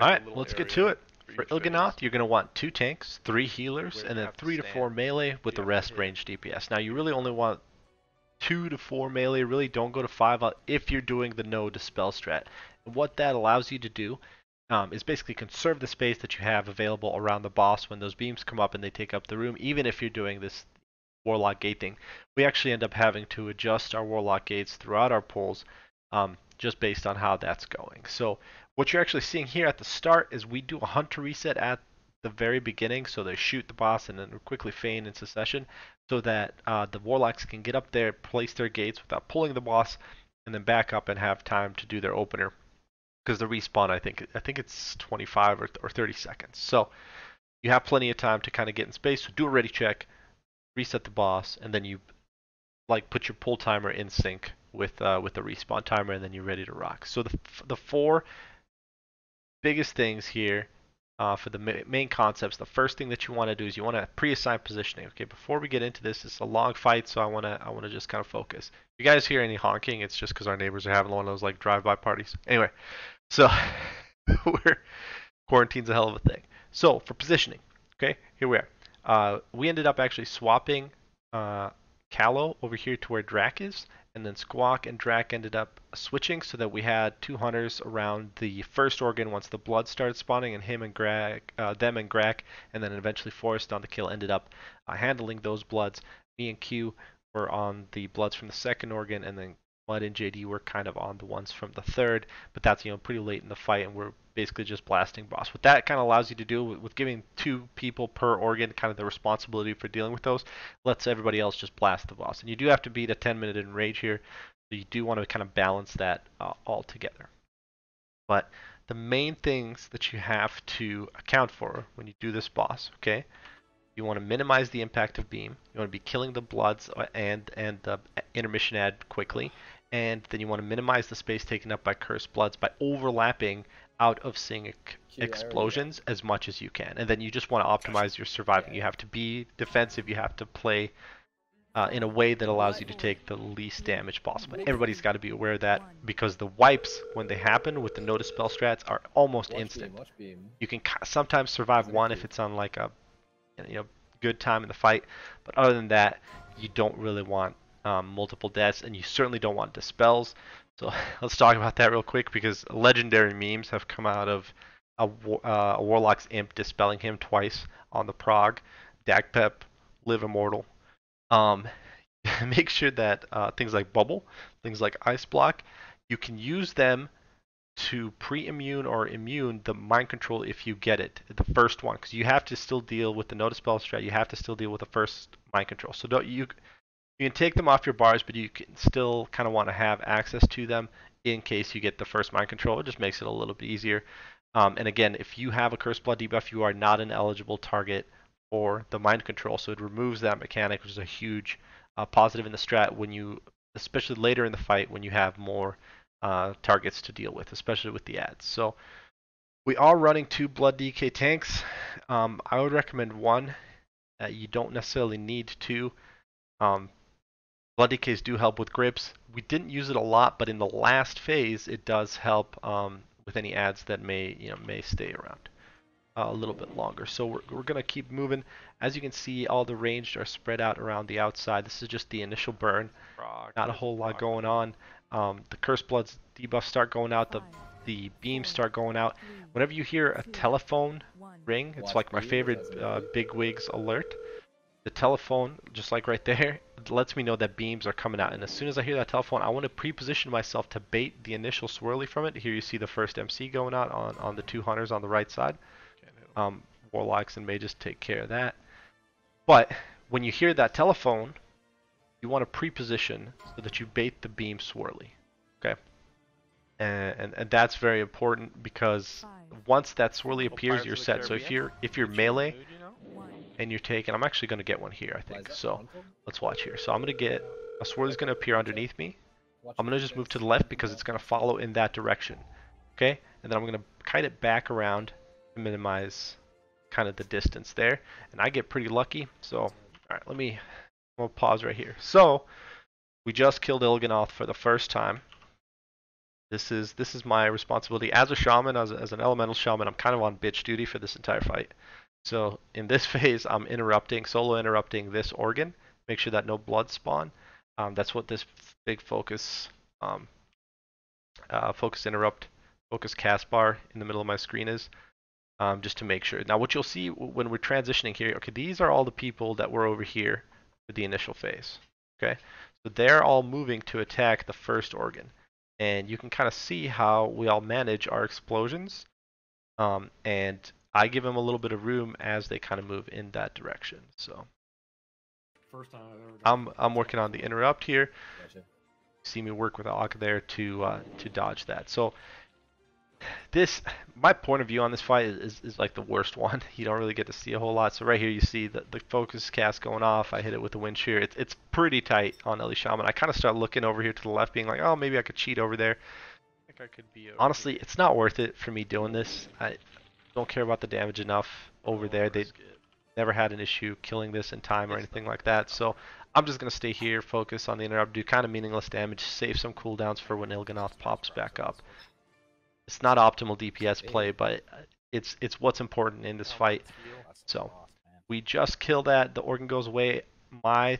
Alright, let's get to it. For Il'gynoth, you're going to want 2 tanks, 3 healers, and then 3 to 4 melee with the rest range DPS. Now you really only want 2 to 4 melee, really don't go to 5 if you're doing the no dispel strat. And what that allows you to do is basically conserve the space that you have available around the boss when those beams come up and they take up the room, even if you're doing this Warlock gate thing. We actually end up having to adjust our Warlock gates throughout our pulls just based on how that's going. So what you're actually seeing here at the start is we do a hunter reset at the very beginning, so they shoot the boss and then quickly feign into session so that the Warlocks can get up there, place their gates without pulling the boss, and then back up and have time to do their opener. Because the respawn, I think it's 25 or 30 seconds. So you have plenty of time to kind of get in space. So do a ready check, reset the boss, and then you put your pull timer in sync with the respawn timer, and then you're ready to rock. So the 4 biggest things here for the main concepts. The first thing that you want to do is you want to pre-assign positioning. Okay, before we get into this, it's a long fight, so I want to just kind of focus. If you guys hear any honking, it's just because our neighbors are having one of those like drive-by parties. Anyway, so quarantine's a hell of a thing. So for positioning, okay, here we are. We ended up actually swapping Callow over here to where Drac is, and then Squawk and Drac ended up switching so that we had 2 hunters around the first organ once the blood started spawning, and them and Grak, and then eventually Forrest on the kill ended up handling those bloods. Me and Q were on the bloods from the second organ, and then Mud and JD were kind of on the ones from the third, but that's pretty late in the fight, and we're basically just blasting boss. What that kind of allows you to do with giving 2 people per organ kind of the responsibility for dealing with those, lets everybody else just blast the boss. And you do have to beat a 10-minute enrage here, so you do want to kind of balance that all together. But the main things that you have to account for when you do this boss, okay? You want to minimize the impact of beam. You want to be killing the bloods and the intermission ad quickly. And then you want to minimize the space taken up by cursed bloods by overlapping out of sync explosions as much as you can. And then you just want to optimize your surviving. You have to be defensive. You have to play in a way that allows you to take the least damage possible. Everybody's got to be aware of that, because the wipes, when they happen with the no dispel strats, are almost instant. You can sometimes survive one if it's on like a good time in the fight, but other than that, you don't really want multiple deaths, and you certainly don't want dispels. So let's talk about that real quick, because legendary memes have come out of a Warlock's imp dispelling him twice on the prog. Dagpep, live immortal. Make sure that things like bubble, things like ice block, you can use them to pre-immune or immune the mind control if you get it, the first one, because you have to still deal with the no dispel strat. You have to still deal with the first mind control. So you can take them off your bars, but you can still kind of want to have access to them in case you get the first mind control. It just makes it a little bit easier. And again, if you have a cursed blood debuff, you are not an eligible target for the mind control, so it removes that mechanic, which is a huge positive in the strat when you, especially later in the fight when you have more targets to deal with, especially with the ads. So we are running 2 blood DK tanks. I would recommend 1. You don't necessarily need 2. Blood DKs do help with grips. We didn't use it a lot, but in the last phase it does help with any ads that may stay around a little bit longer. So we're going to keep moving. As you can see, all the ranged are spread out around the outside. This is just the initial burn. Not a whole lot going on. The Cursed Bloods debuffs start going out. The beams start going out. Whenever you hear a telephone ring, it's like my favorite bigwigs alert. The telephone, just like right there, lets me know that beams are coming out. And as soon as I hear that telephone, I want to pre-position myself to bait the initial swirly from it. Here you see the first MC going out on the 2 hunters on the right side. Warlocks and mages take care of that. But when you hear that telephone, you want to pre-position so that you bait the beam swirly. Okay? And that's very important, because once that swirly appears, you're set. So if you're melee and you're taking, I'm actually going to get one here, I think. So let's watch here. So I'm going to get a swirly's going to appear underneath me. I'm going to just move to the left because it's going to follow in that direction. Okay? And then I'm going to kite it back around to minimize kind of the distance there, and I get pretty lucky. So all right, we'll pause right here. So we just killed Il'gynoth for the first time. This is my responsibility as a shaman, as an elemental shaman. I'm kind of on bitch duty for this entire fight. So in this phase, I'm solo interrupting this organ, make sure that no blood spawn. That's what this big um, focus interrupt, focus cast bar in the middle of my screen is, just to make sure. Now what you'll see when we're transitioning here, okay, these are all the people that were over here for the initial phase. Okay, so they're all moving to attack the first organ, and you can kind of see how we all manage our explosions, and I give them a little bit of room as they kind of move in that direction. So First time I've ever I'm working on the interrupt here. Gotcha. See me work with Akka there to dodge that. So my point of view on this fight is like the worst one. You don't really get to see a whole lot. So right here you see the focus cast going off. I hit it with the wind shear. It's pretty tight on Ellie Shaman. I kind of start looking over here to the left, being like, oh, maybe I could cheat over there. I think I could be. Honestly, it's not worth it for me doing this. I don't care about the damage enough over there. They never had an issue killing this in time or anything like that. So I'm just gonna stay here, focus on the interrupt, do kind of meaningless damage, save some cooldowns for when Il'gynoth pops back up. It's not optimal DPS play, but it's what's important in this fight. So we just kill that. The organ goes away. My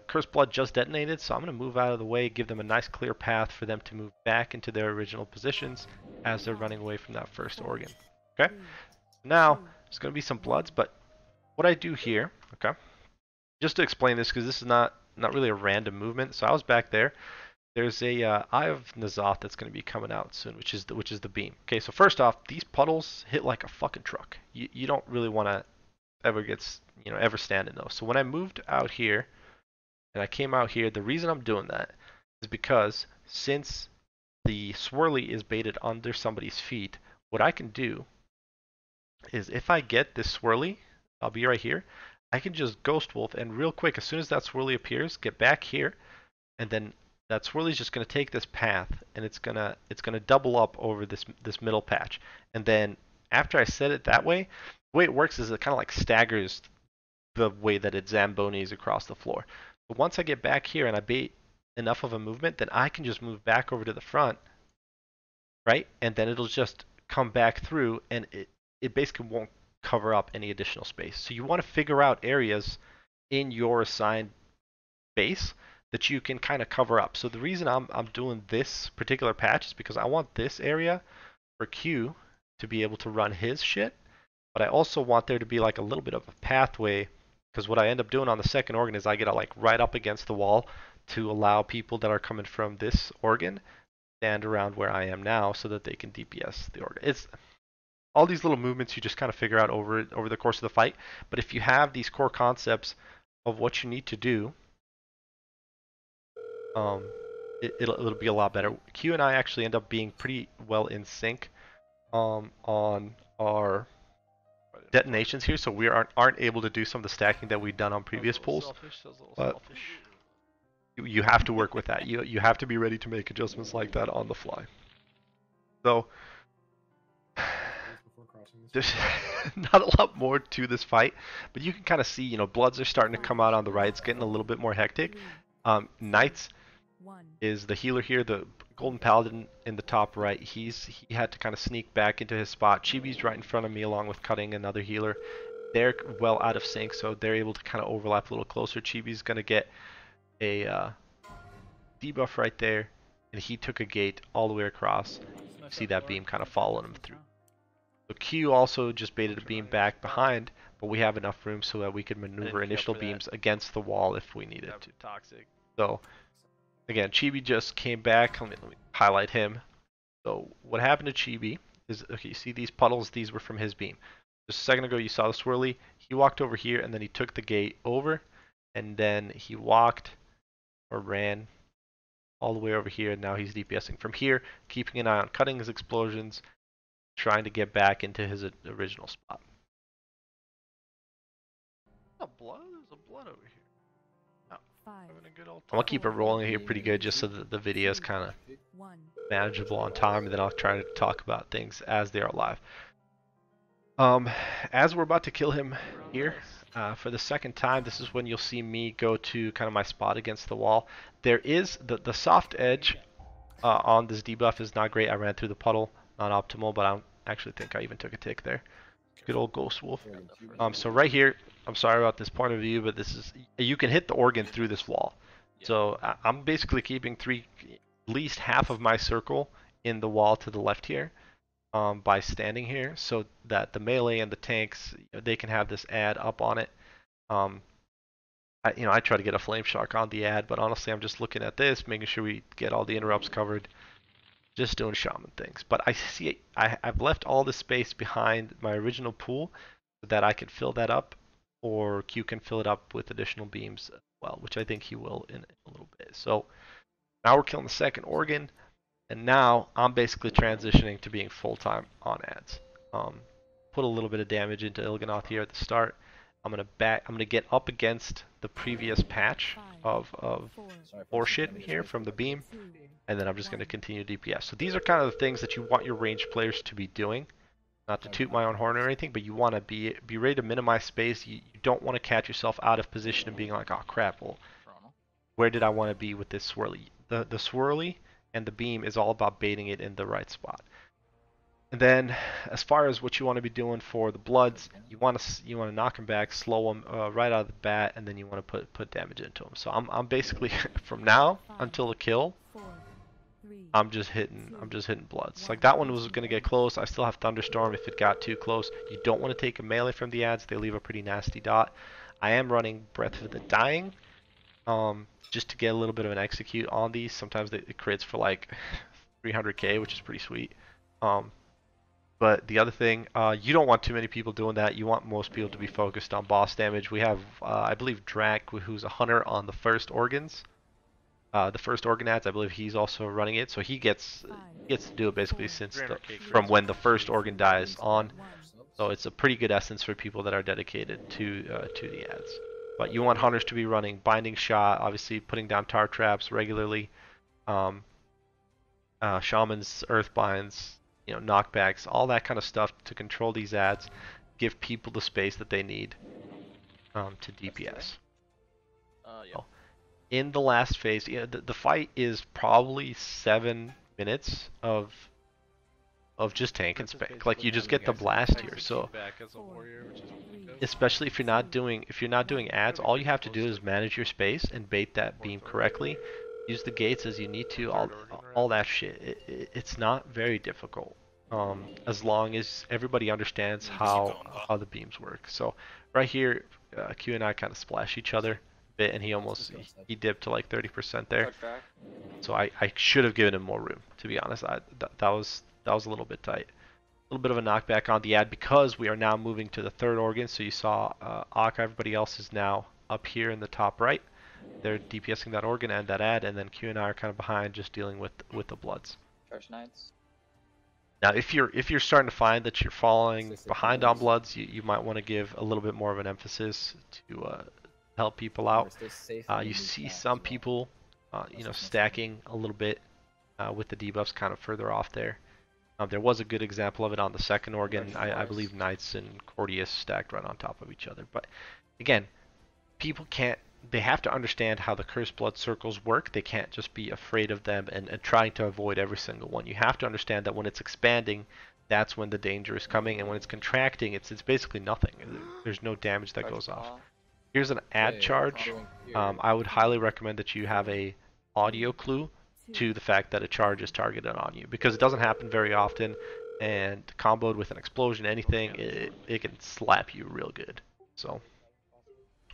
Cursed Blood just detonated, so I'm going to move out of the way, give them a nice clear path for them to move back into their original positions as they're running away from that first organ. Okay? Now, there's going to be some bloods, but what I do here, okay, just to explain this, because this is not really a random movement. So I was back there. There's a Eye of N'Zoth that's going to be coming out soon, which is the beam. Okay, so first off, these puddles hit like a fucking truck. You don't really want to ever stand in those. So when I moved out here and I came out here, the reason I'm doing that is because since the swirly is baited under somebody's feet, what I can do is if I get this swirly, I'll be right here. I can just Ghost Wolf and real quick, as soon as that swirly appears, get back here, and then that swirly is just going to take this path and it's gonna double up over this middle patch, and then after I set it that way, the way it works is it kind of like staggers the way that it zambonis across the floor. But once I get back here and I bait enough of a movement, then I can just move back over to the front, right? And then it'll just come back through, and it basically won't cover up any additional space. So you want to figure out areas in your assigned base that you can kind of cover up. So the reason I'm doing this particular patch is because I want this area for Q to be able to run his shit, but I also want there to be like a little bit of a pathway, because what I end up doing on the second organ is I get like right up against the wall to allow people that are coming from this organ stand around where I am now so that they can DPS the organ. It's all these little movements you just kind of figure out over the course of the fight, but if you have these core concepts of what you need to do, it'll be a lot better. Q and I actually end up being pretty well in sync on our detonations here, so we aren't able to do some of the stacking that we've done on previous pulls. But you have to work with that. You have to be ready to make adjustments like that on the fly. So there's not a lot more to this fight, but you can kind of see, bloods are starting to come out on the right. It's getting a little bit more hectic. Knights is the healer here, the Golden Paladin in the top right. He had to kind of sneak back into his spot. Chibi's right in front of me along with Cutting, another healer. They're well out of sync, so they're able to kind of overlap a little closer. Chibi's going to get a debuff right there, and he took a gate all the way across. You see that beam kind of following him through. So Q also just baited a beam back behind, but we have enough room so that we could maneuver initial beams against the wall if we needed to. Toxic. So again, Chibi just came back. Let me highlight him. So what happened to Chibi is, okay, you see these puddles? These were from his beam. Just a second ago, you saw the swirly. He walked over here, and then he took the gate over, and then he walked or ran all the way over here, and now he's DPSing from here, keeping an eye on Cutting his explosions, trying to get back into his original spot. There's a blood over here. I'm gonna keep it rolling here pretty good, just so that the video is kind of manageable on time, and then I'll try to talk about things as they are live. As we're about to kill him here for the second time, this is when you'll see me go to kind of my spot against the wall. There is the soft edge on this debuff is not great. I ran through the puddle, not optimal, but I actually think I even took a tick there. Good old Ghost Wolf. So right here, I'm sorry about this point of view, but this is, you can hit the organ through this wall. So I'm basically keeping at least half of my circle in the wall to the left here, by standing here, so that the melee and the tanks, they can have this ad up on it. I try to get a flame shock on the ad, but honestly, I'm just looking at this, making sure we get all the interrupts covered, just doing shaman things. But I've left all the space behind my original pool so that I can fill that up, or Q can fill it up with additional beams as well, which I think he will in a little bit. So now we're killing the second organ, and now I'm basically transitioning to being full-time on ads. Put a little bit of damage into Il'gynoth here at the start. I'm gonna get up against the previous patch of horseshit here from the beam, and then I'm just gonna continue DPS. So these are kind of the things that you want your ranged players to be doing. Not to toot my own horn or anything, but you want to be ready to minimize space. You don't want to catch yourself out of position and being like, oh crap, well, where did I want to be with this swirly? The swirly and the beam is all about baiting it in the right spot. And then, as far as what you want to be doing for the bloods, you want to knock them back, slow them right out of the bat, and then you want to put damage into them. So I'm basically from now until the kill, I'm just hitting bloods. Like that one was gonna get close. I still have thunderstorm if it got too close. You don't want to take a melee from the ads; they leave a pretty nasty dot. I am running Breath of the Dying, just to get a little bit of an execute on these. Sometimes it crits for like 300k, which is pretty sweet. But the other thing, you don't want too many people doing that. You want most people to be focused on boss damage. We have, I believe, Drak, who's a hunter on the first organs. The first organ ads, I believe he's also running it, so he gets to do it basically from when the first organ dies on. So it's a pretty good essence for people that are dedicated to the ads. But you want hunters to be running binding shot, obviously putting down tar traps regularly, shamans, earth binds, knockbacks, all that kind of stuff to control these ads, give people the space that they need to DPS. In the last phase, the fight is probably 7 minutes of just tank and spec. Like you just get the blast here. So especially if you're not doing ads, all you have to do is manage your space and bait that beam correctly. Use the gates as you need to, all that shit. It's not very difficult, as long as everybody understands how the beams work. So right here, Q and I kind of splash each other a bit, and he dipped to like 30% there. So I should have given him more room, to be honest. That was a little bit tight. A little bit of a knockback on the ad because we are now moving to the third organ. So you saw Akka, everybody else is now up here in the top right. They're DPSing that organ and that ad, and then Q and I are kind of behind, just dealing with the bloods. Charge Knights. Now, if you're starting to find that you're falling behind on bloods, you might want to give a little bit more of an emphasis to help people out. You see some people, stacking a little bit with the debuffs kind of further off there. There was a good example of it on the second organ. I believe Knights and Cordius stacked right on top of each other. But again, people can't. They have to understand how the Cursed Blood circles work. They can't just be afraid of them and trying to avoid every single one. You have to understand that when it's expanding, that's when the danger is coming, and when it's contracting, it's basically nothing. There's no damage that goes off. Here's an ad charge. I would highly recommend that you have a audio clue to the fact that a charge is targeted on you, because it doesn't happen very often, and comboed with an explosion, anything, it can slap you real good. So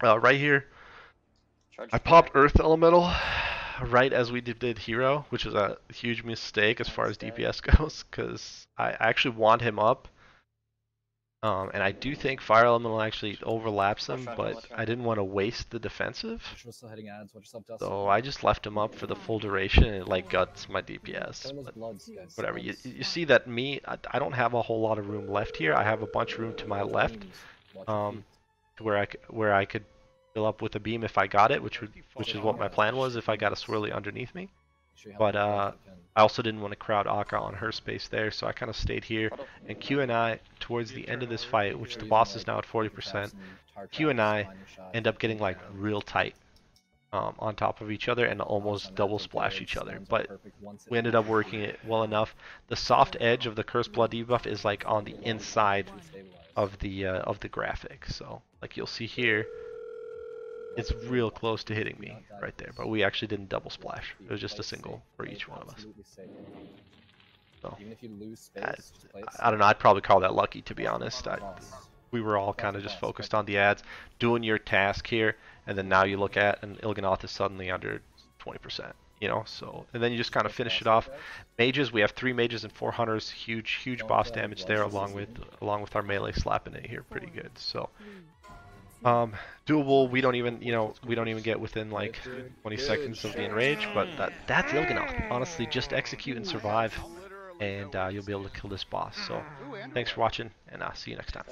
right here, I popped Earth Elemental right as we did Hero, which is a huge mistake as far as DPS goes, because I actually want him up. And I do think Fire Elemental actually overlaps him, but I didn't want to waste the defensive. So I just left him up for the full duration, and it like guts my DPS. But whatever, you see that I don't have a whole lot of room left here. I have a bunch of room to my left, where I could fill up with a beam if I got it, which is what my plan was if I got a swirly underneath me. But I also didn't want to crowd Akka on her space there, so I kind of stayed here. And Q and I, towards the end of this fight, which the boss is now at 40%, Q and I end up getting like real tight. on top of each other and almost double splash each other. But we ended up working it well enough. The soft edge of the Cursed Blood debuff is like on the inside of the graphic. So like you'll see here, it's real close to hitting me right there. But we actually didn't double splash. It was just a single for each one of us. So I don't know. I'd probably call that lucky, to be honest. We were all kind of just focused on the ads, doing your task here, and then now you look at and Il'gynoth is suddenly under 20%, you know. So and then you just kind of finish it off. Mages, we have 3 mages and 4 hunters, huge boss damage there, along with our melee slapping it here pretty good. So doable. We don't even get within like 20 seconds of the enrage, but that's Il'gynoth. Honestly, just execute and survive, and you'll be able to kill this boss. So thanks for watching, and I'll see you next time.